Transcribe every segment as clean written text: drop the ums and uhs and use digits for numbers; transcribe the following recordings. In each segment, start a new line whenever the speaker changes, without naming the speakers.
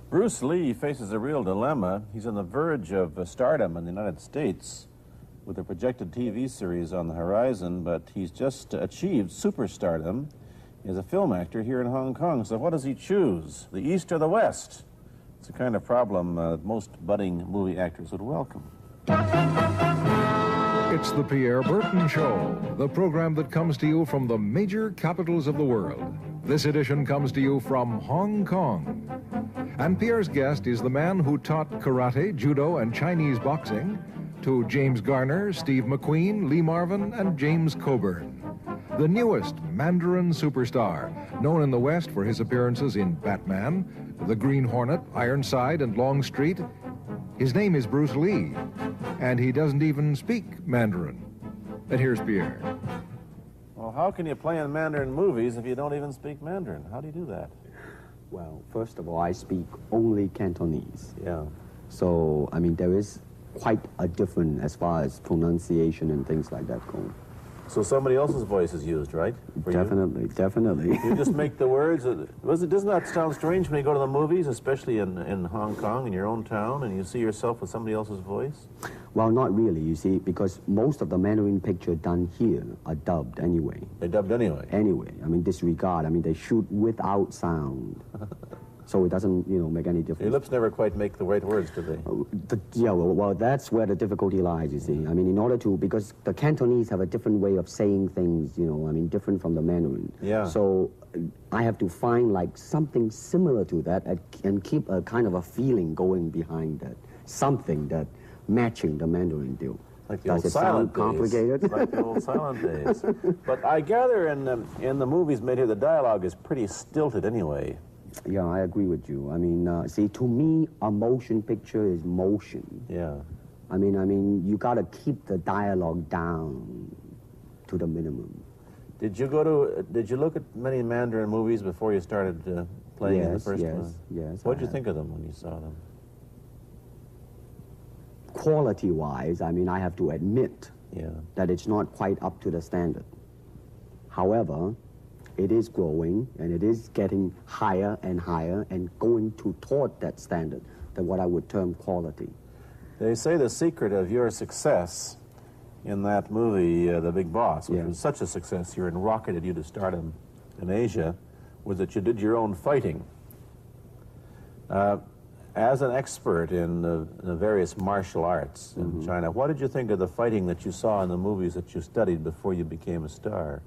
Bruce Lee faces a real dilemma. He's on the verge of stardom in the United States with a projected TV series on the horizon, but he's just achieved superstardom as a film actor here in Hong Kong. So what does he choose, the East or the West? It's the kind of problem most budding movie actors would welcome.
It's the Pierre Burton Show, the program that comes to you from the major capitals of the world. This edition comes to you from Hong Kong. And Pierre's guest is the man who taught karate, judo, and Chinese boxing to James Garner, Steve McQueen, Lee Marvin, and James Coburn. The newest Mandarin superstar, known in the West for his appearances in Batman, The Green Hornet, Ironside, and Longstreet. His name is Bruce Lee, and he doesn't even speak Mandarin. And here's Pierre.
Well, how can you play in Mandarin movies if you don't even speak Mandarin? How do you do that?
Well, first of all, I speak only Cantonese.
Yeah.
So, I mean, there is quite a difference as far as pronunciation and things like that go.
So somebody else's voice is used, right? For
Definitely, definitely.
You just make the words. Doesn't that sound strange when you go to the movies, especially in Hong Kong, in your own town, and you see yourself with somebody else's voice?
Well, not really, you see, because most of the Mandarin picture done here are dubbed anyway.
They're dubbed anyway?
Anyway, I mean, disregard. I mean, they shoot without sound. So it doesn't, you know, make any difference.
Your lips never quite make the right words, do they?
Yeah, well, that's where the difficulty lies, you see. I mean, in order to, because the Cantonese have a different way of saying things, you know, I mean, different from the Mandarin.
Yeah.
So I have to find, like, something similar to that and keep a kind of a feeling going behind that. Something that matching the Mandarin deal.
Like the
Does
old
it
silent
sound complicated?
days. Like the old silent days. But I gather in the movies made here, the dialogue is pretty stilted anyway.
Yeah, I agree with you. I mean, see, to me, a motion picture is motion.
Yeah.
I mean, you got to keep the dialogue down to the minimum.
Did you look at many Mandarin movies before you started playing in the first one?
Yes.
What did you think of them when you saw them?
Quality-wise, I mean, I have to admit that it's not quite up to the standard. However, it is growing, and it is getting higher and higher and going toward that standard, that what I would term quality.
They say the secret of your success in that movie, The Big Boss, which was such a success, you rocketed you to stardom in Asia, was that you did your own fighting. As an expert in the various martial arts in China, what did you think of the fighting that you saw in the movies that you studied before you became a star?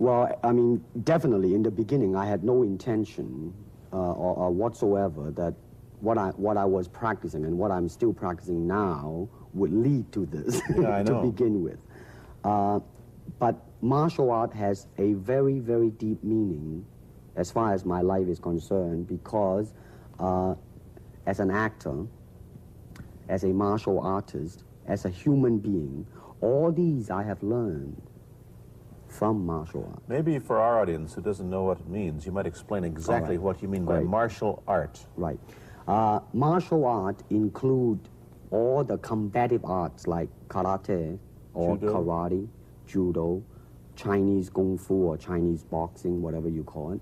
Well, I mean, definitely in the beginning, I had no intention or whatsoever that what I was practicing and what I'm still practicing now would lead to this to begin with. But martial art has a very, very deep meaning as far as my life is concerned, because as an actor, as a martial artist, as a human being, all these I have learned from martial art.
Maybe for our audience who doesn't know what it means, you might explain exactly what you mean by martial art.
Right. Martial art include all the combative arts like karate or karate, judo, Chinese kung fu or Chinese boxing, whatever you call it.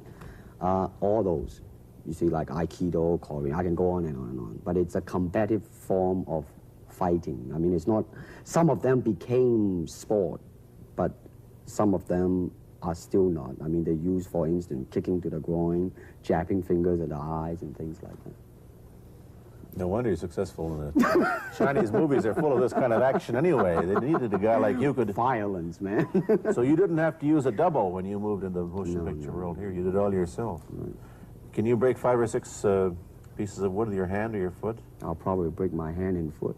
All those. You see, like Aikido, Korean, I can go on and on and on. But it's a combative form of fighting. I mean, it's not, some of them became sport, but some of them are still not. I mean, they use, for instance, kicking to the groin, jabbing fingers at the eyes, and things like that.
No wonder you're successful in the Chinese movies. They're full of this kind of action anyway. They needed a guy like you could...
Violence, man.
So you didn't have to use a double when you moved into the motion picture world here. You did it all yourself.
Right.
Can you break 5 or 6 pieces of wood with your hand or your foot?
I'll probably break my hand and foot.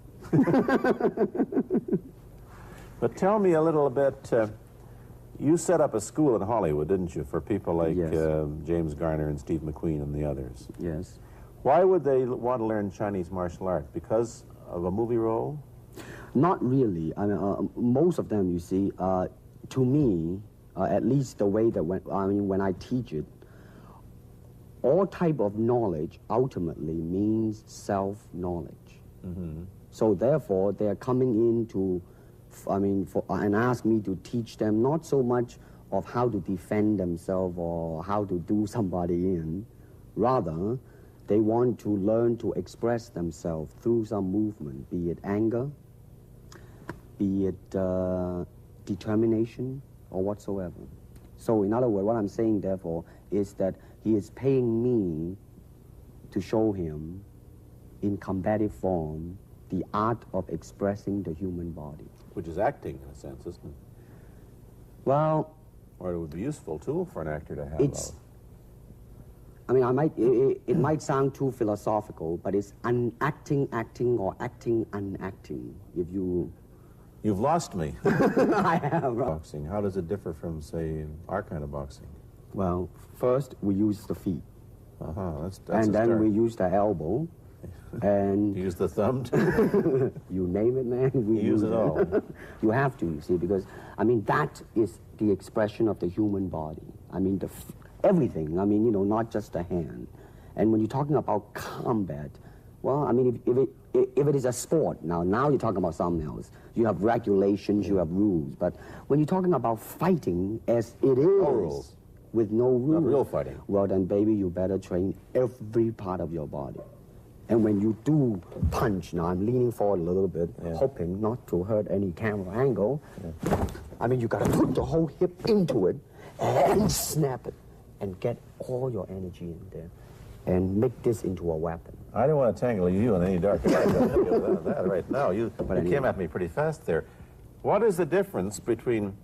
But tell me a little bit... you set up a school in Hollywood, didn't you, for people like James Garner and Steve McQueen and the others?
Yes.
Why would they want to learn Chinese martial arts? Because of a movie role?
Not really. I mean, most of them, you see, to me, at least the way that when I teach it, all type of knowledge ultimately means self-knowledge. So therefore, they're coming in to, and ask me to teach them not so much of how to defend themselves or how to do somebody in, Rather, they want to learn to express themselves through some movement, be it anger, be it determination, or whatsoever. So in other words, what I'm saying, therefore, is that he is paying me to show him in combative form the art of expressing the human body.
Which is acting, in a sense, isn't it?
Well,
or it would be a useful tool for an actor to have.
It's, I mean, it might sound too philosophical, but it's unacting acting or acting unacting. If you...
You've lost me.
I have.
Boxing, how does it differ from, say, our kind of boxing?
Well, first we use the feet.
That's
and then we use the elbow. And
use the thumb too?
You name it, man. We
use it all.
You have to, you see, because, I mean, that is the expression of the human body. I mean, everything. I mean, you know, not just the hand. And when you're talking about combat, well, I mean, if it is a sport, now you're talking about something else. You have regulations, you have rules. But when you're talking about fighting as it is,
no rules.
With no rules.
Not real fighting.
Well, then, baby, you better train every part of your body. And when you do punch, now I'm leaning forward a little bit, hoping not to hurt any camera angle. I mean, you gotta put the whole hip into it and snap it and get all your energy in there and make this into a weapon.
I don't want to tangle you in any dark that right now. You came at me pretty fast there. What is the difference between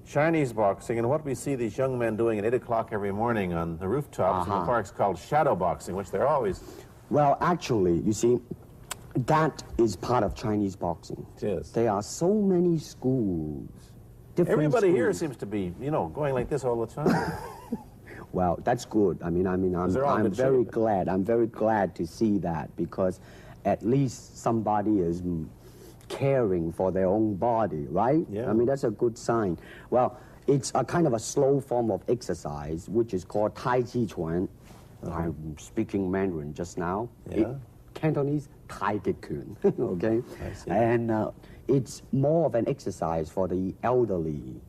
Chinese boxing and what we see these young men doing at 8 o'clock every morning on the rooftops in the parks called shadow boxing, which they're always...
Well, actually, you see, that is part of Chinese boxing.
Yes.
There are so many schools.
Everybody
schools.
here seems to be, you know, going like this all the time.
Well, that's good. I'm very glad. I'm very glad to see that, because at least somebody is caring for their own body, right?
Yeah.
I mean, that's a good sign. Well, it's a kind of a slow form of exercise, which is called Tai Chi Chuan. I'm speaking Mandarin just now.
Yeah.
Cantonese, Tai Chi Kun, okay?
I see.
And it's more of an exercise for the elderly,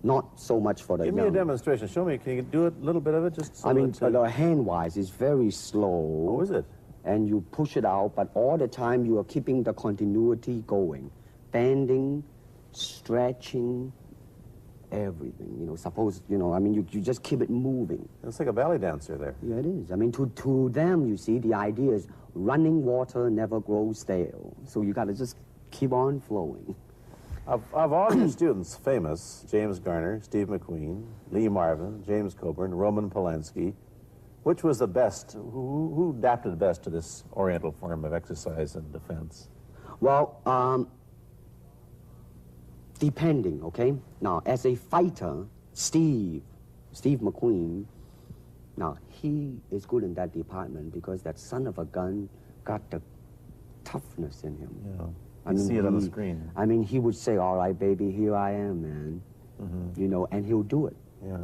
not so much for the young.
Give me a demonstration. Show me. Can you do a little bit of it? Just so
I mean, the hand-wise is very slow.
Oh, is it?
And you push it out, but all the time you are keeping the continuity going. Bending, stretching, everything, you know, suppose, you know, I mean, you just keep it moving.
It's like a ballet dancer there.
Yeah, it is. I mean, to them, you see, the idea is running water never grows stale. So you got to just keep on flowing.
Of all your students, famous, James Garner, Steve McQueen, Lee Marvin, James Coburn, Roman Polanski, which was the best? Who adapted best to this Oriental form of exercise and defense?
Well, depending, okay? Now, as a fighter, Steve McQueen, now, he is good in that department because that son of a gun got the toughness in him.
Yeah.
I mean,
see it on the screen.
I mean, he would say, all right, baby, here I am, man. You know, and he'll do it.
Yeah.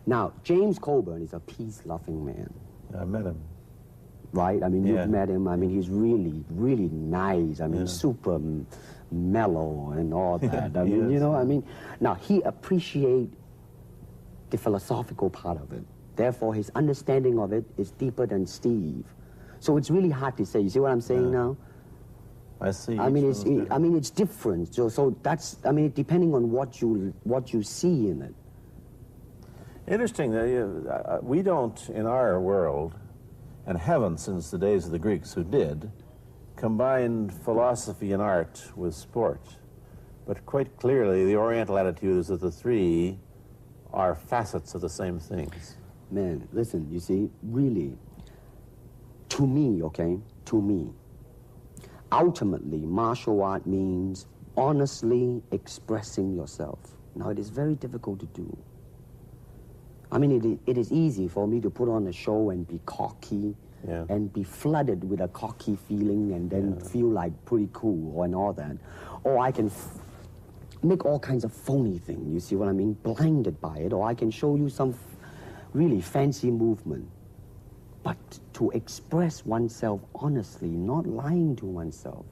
Now, James Coburn is a peace-loving man.
I met him.
Right? I mean, you've met him. I mean, he's really, really nice. I mean, super mellow and all that. I mean, you know, I mean, now he appreciates the philosophical part of it. Therefore, his understanding of it is deeper than Steve. So it's really hard to say. You see what I'm saying now?
I see.
I mean, it's different. So that's, I mean, depending on what you see in it.
Interesting. We don't, in our world, and haven't since the days of the Greeks who did, combine philosophy and art with sport. But quite clearly, the Oriental attitude is that the three are facets of the same things.
Man, listen, you see, really, to me, okay, to me, ultimately, martial art means honestly expressing yourself. Now, it is very difficult to do. I mean, it is easy for me to put on a show and be cocky and be flooded with a cocky feeling and then feel like pretty cool and all that. Or I can make all kinds of phony things, you see what I mean? Blinded by it. Or I can show you some really fancy movement. But to express oneself honestly, not lying to oneself,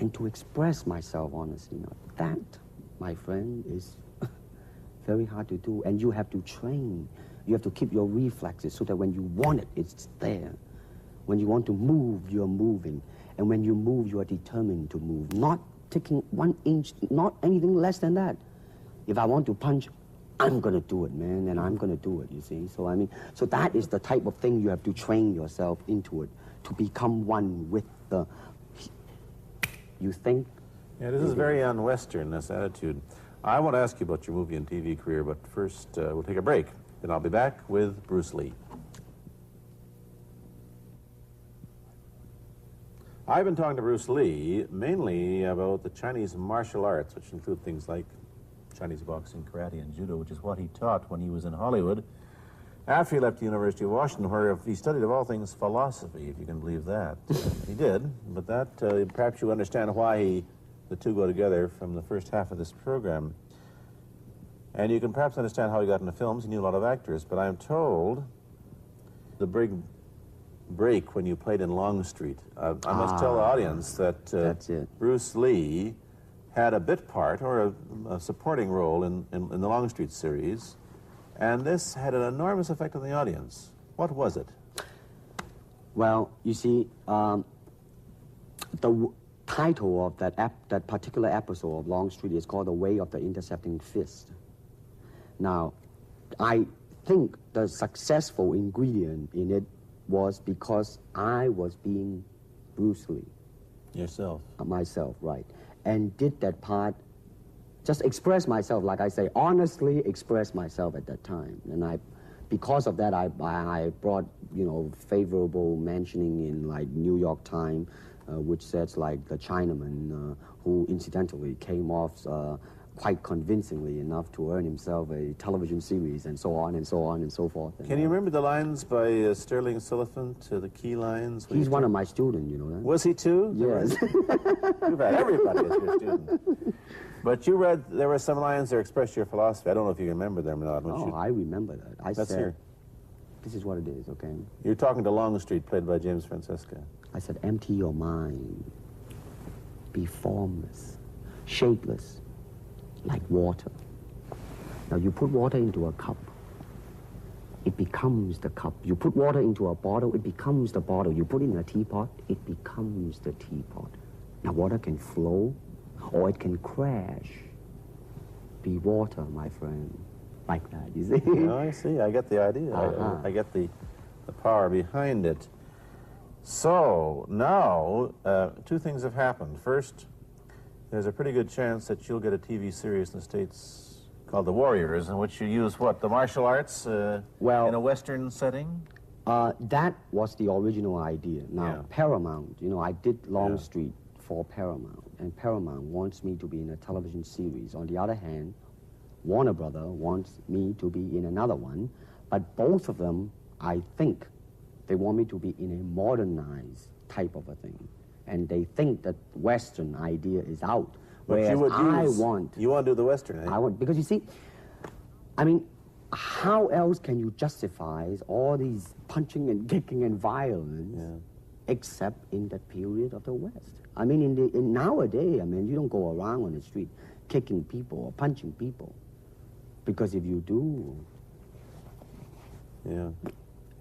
and to express myself honestly, now that, my friend, is very hard to do. And you have to train You have to keep your reflexes so that when you want it, it's there. When you want to move, you're moving. And when you move, you are determined to move. Not taking 1 inch, not anything less than that. If I want to punch, I'm going to do it, man, and I'm going to do it, you see. So, I mean, so that is the type of thing you have to train yourself into it, to become one with the, you think?
Yeah, this is very un-Western, this attitude. I want to ask you about your movie and TV career, but first we'll take a break. Then I'll be back with Bruce Lee. I've been talking to Bruce Lee mainly about the Chinese martial arts, which include things like Chinese boxing, karate, and judo, which is what he taught when he was in Hollywood. After he left the University of Washington, where he studied, of all things, philosophy, if you can believe that. He did, but that, perhaps you understand why the two go together from the first half of this program. And you can perhaps understand how he got into films. He knew a lot of actors, but I'm told the big break when you played in Longstreet. I must tell the audience that
That's it.
Bruce Lee had a bit part, or a supporting role in the Longstreet series, and this had an enormous effect on the audience. What was it?
Well, you see, the title of that particular episode of Longstreet is called The Way of the Intercepting Fist. Now, I think the successful ingredient in it was because I was being Bruce Lee.
Yourself.
Myself, right. And did that part, just express myself, like I say, honestly express myself at that time. And because of that, I brought, you know, favorable mentioning in, like, New York Times, which says, like, the Chinaman, who incidentally came off quite convincingly enough to earn himself a television series, and so on and so on and so forth.
Can you remember the lines by Sterling Sullivan, the key lines?
He's one of my students, you know that?
Was he too?
Yes.
Too bad. Everybody is your student. But you read, there were some lines that expressed your philosophy. I don't know if you remember them or not.
Oh, I remember that.
Let's hear.
This is what it is, okay?
You're talking to Longstreet, played by James Francesca.
I said, empty your mind. Be formless, shapeless, like water. Now, you put water into a cup, it becomes the cup. You put water into a bottle, it becomes the bottle. You put it in a teapot, it becomes the teapot. Now, water can flow, or it can crash. Be water, my friend. Like that, you see?
Oh, I see. I get the idea. I get the power behind it. So, now, two things have happened. First, there's a pretty good chance that you'll get a TV series in the States called The Warriors, in which you use, what, the martial arts
well,
in a Western setting?
That was the original idea. Now,
Yeah.
Paramount, you know, I did Longstreet for Paramount, and Paramount wants me to be in a television series. On the other hand, Warner Brother wants me to be in another one, but both of them, I think, they want me to be in a modernized type of a thing. And they think that Western idea is out.
But
Whereas
you would you want to do the Western, eh?
I want, because you see, I mean, how else can you justify all these punching and kicking and violence except in that period of the West? I mean, in nowadays, I mean, you don't go around on the street kicking people or punching people. Because if you do,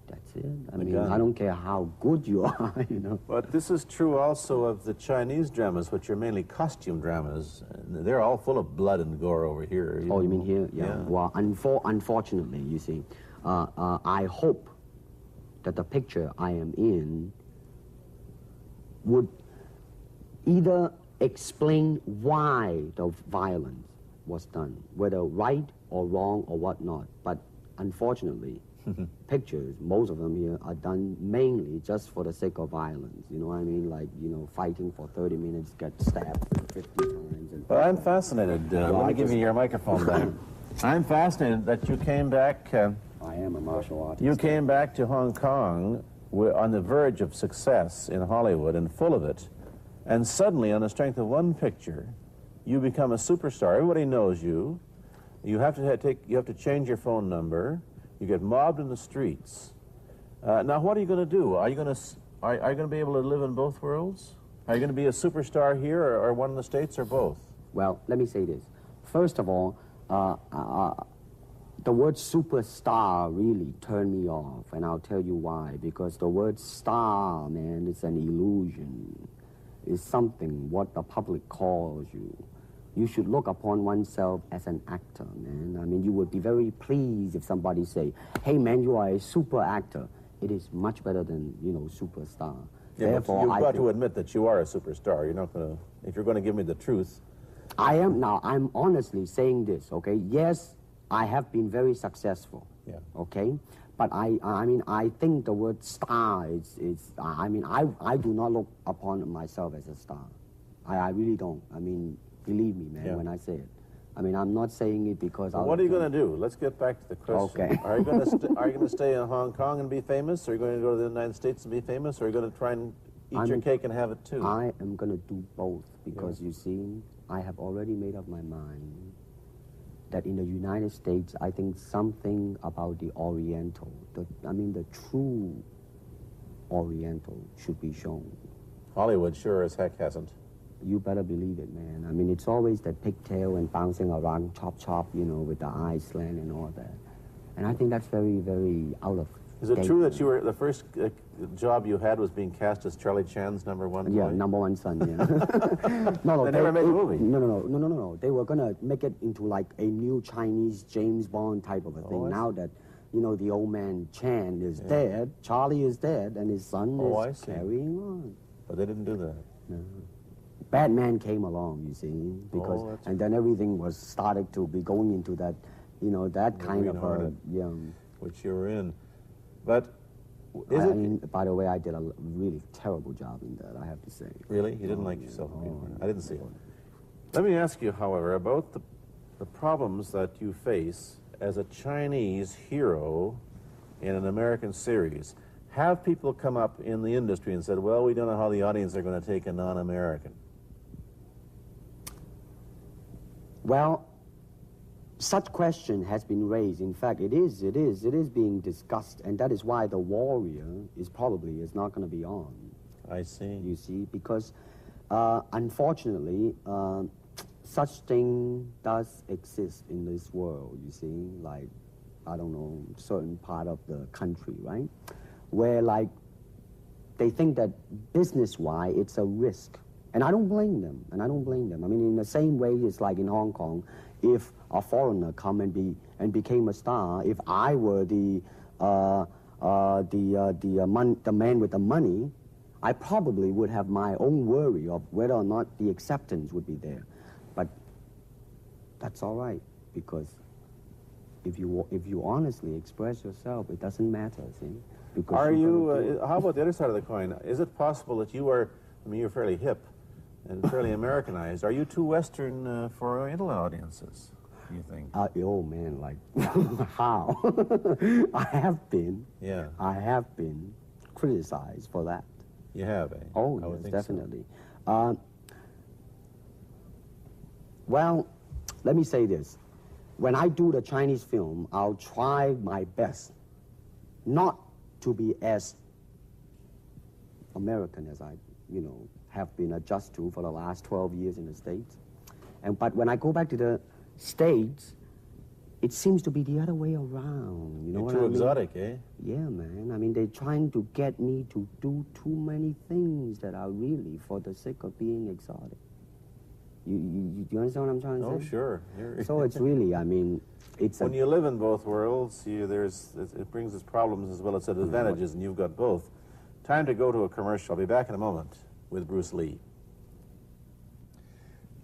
that's it. I mean, I don't care how good you are, you know.
But this is true also of the Chinese dramas, which are mainly costume dramas. They're all full of blood and gore over here.
You mean here? Yeah. Well, unfortunately, you see, I hope that the picture I am in would either explain why the violence was done, whether right or wrong or whatnot. But unfortunately, pictures, most of them here, are done mainly just for the sake of violence. You know what I mean? Like, you know, fighting for 30 minutes, get stabbed 50 times. And
well, I'm fascinated. Let me give you your microphone back. I'm fascinated that you came back.
I am a martial artist.
You came back to Hong Kong on the verge of success in Hollywood and full of it. And suddenly, on the strength of one picture, you become a superstar. Everybody knows you. You have to change your phone number. You get mobbed in the streets. Now, what are you going to do? Are you going to be able to live in both worlds? Are you going to be a superstar here, or one in the States, or both?
Well, let me say this. First of all, The word superstar really turned me off, and I'll tell you why. Because the word star, man, is an illusion. It's something what the public calls you. You should look upon oneself as an actor, man. I mean, you would be very pleased if somebody say, hey, man, you are a super actor. It is much better than, superstar.
Yeah,
Therefore,
but you've got to admit that you are a superstar. You're not going to, if you're going to give me the truth.
I'm honestly saying this, okay? Yes, I have been very successful, okay? But I think the word star I do not look upon myself as a star. I really don't. I mean, believe me, man, when I say it. I mean, I'm not saying it because
what are you going to do? Let's get back to the question.
Okay.
Are you going to stay in Hong Kong and be famous? Or are you going to go to the United States and be famous? Or are you going to try and eat your cake and have it too?
I am going to do both because, you see, I have already made up my mind that in the United States, I think something about the Oriental, the true Oriental should be shown.
Hollywood sure as heck hasn't.
You better believe it, man. I mean, it's always that pigtail and bouncing around, chop, with the eyes slant and all that. And I think that's very, very out of
Is it true that you were, the first job you had was being cast as Charlie Chan's number one boy?
Yeah, number one son, yeah. No,
they never made a movie.
No. They were going to make it into like a new Chinese James Bond type of a thing. Now that, the old man Chan is dead, Charlie is dead, and his son is carrying on.
But they didn't do that.
No. Batman came along, you see, because, and then everything was started to be going into that, that kind of a,
which you were in. But
by the way, I did a really terrible job in that, I have to say.
Really? You didn't like yourself? I didn't see it. Let me ask you, however, about the problems that you face as a Chinese hero in an American series. Have people come up in the industry and said, well, we don't know how the audience are going to take a non-American?
Well, such question has been raised. In fact, it is being discussed, and that is why The Warrior is not going to be on.
I see.
You see, because unfortunately, such thing does exist in this world, you see, like, I don't know, certain part of the country, right? Where, like, they think that business-wise, it's a risk. And I don't blame them, I mean, in the same way, it's like in Hong Kong, if a foreigner come and became a star, if I were the man with the money, I probably would have my own worry of whether or not the acceptance would be there. But that's all right, because if you honestly express yourself, it doesn't matter, see? Because
are you, how about the other side of the coin? Is it possible that you are, I mean, you're fairly hip and fairly Americanized. Are you too Western for Oriental audiences, do you think?
Oh, man, like, how? I have been criticized for that.
You have, eh?
Oh, yes, definitely. So. Well, let me say this. When I do the Chinese film, I'll try my best not to be as American as I, have been adjusted to for the last 12 years in the States. But when I go back to the States, it seems to be the other way around. You know what I mean?
You're too exotic, eh?
Yeah, man. I mean, they're trying to get me to do too many things that are really for the sake of being exotic. You understand what I'm trying to say?
Oh, sure.
So it's really, I mean, it's
when you live in both worlds, it brings its problems as well as its advantages, and you've got both. Time to go to a commercial. I'll be back in a moment with Bruce Lee.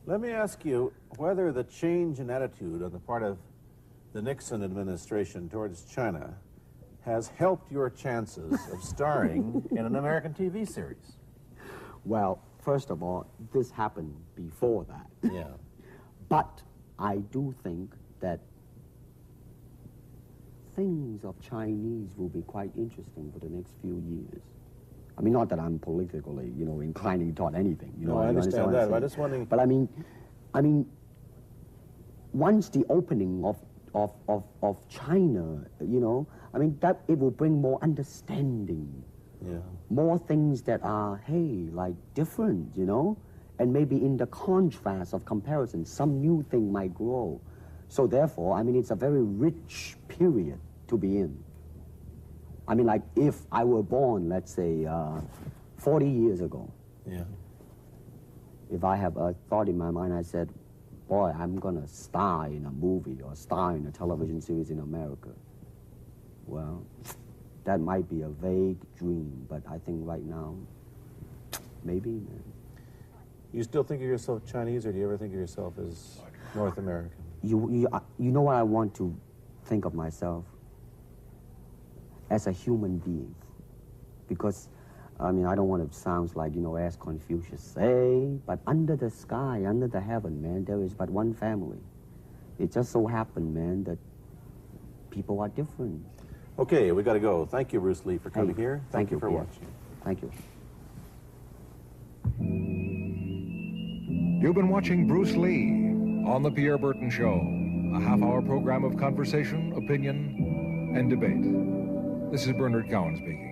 Let me ask you whether the change in attitude on the part of the Nixon administration towards China has helped your chances of starring in an American TV series.
Well, first of all, this happened before that.
Yeah.
But I do think that things of Chinese will be quite interesting for the next few years. I mean, not that I'm politically, inclining toward anything.
No, I understand that. I'm just wondering.
But I mean, once the opening of China, that it will bring more understanding.
Yeah.
More things that are, like different, and maybe in the contrast of comparison, some new thing might grow. So therefore, I mean, it's a very rich period to be in. I mean, like if I were born, let's say, 40 years ago.
Yeah.
If I have a thought in my mind, I said, boy, I'm gonna star in a movie or star in a television series in America. Well, that might be a vague dream, but I think right now, maybe, man.
You still think of yourself Chinese, or do you ever think of yourself as North American?
You know what I want to think of myself? As a human being. Because, I mean, I don't want to sound like, you know, as Confucius say, but under the sky, under the heaven, man, there is but one family. It just so happened, man, that people are different.
Okay, we got to go. Thank you, Bruce Lee, for coming here. Thank you for
Pierre.
watching.
Thank you.
You've been watching Bruce Lee on The Pierre Burton Show, a half-hour program of conversation, opinion, and debate. This is Bernard Cowan speaking.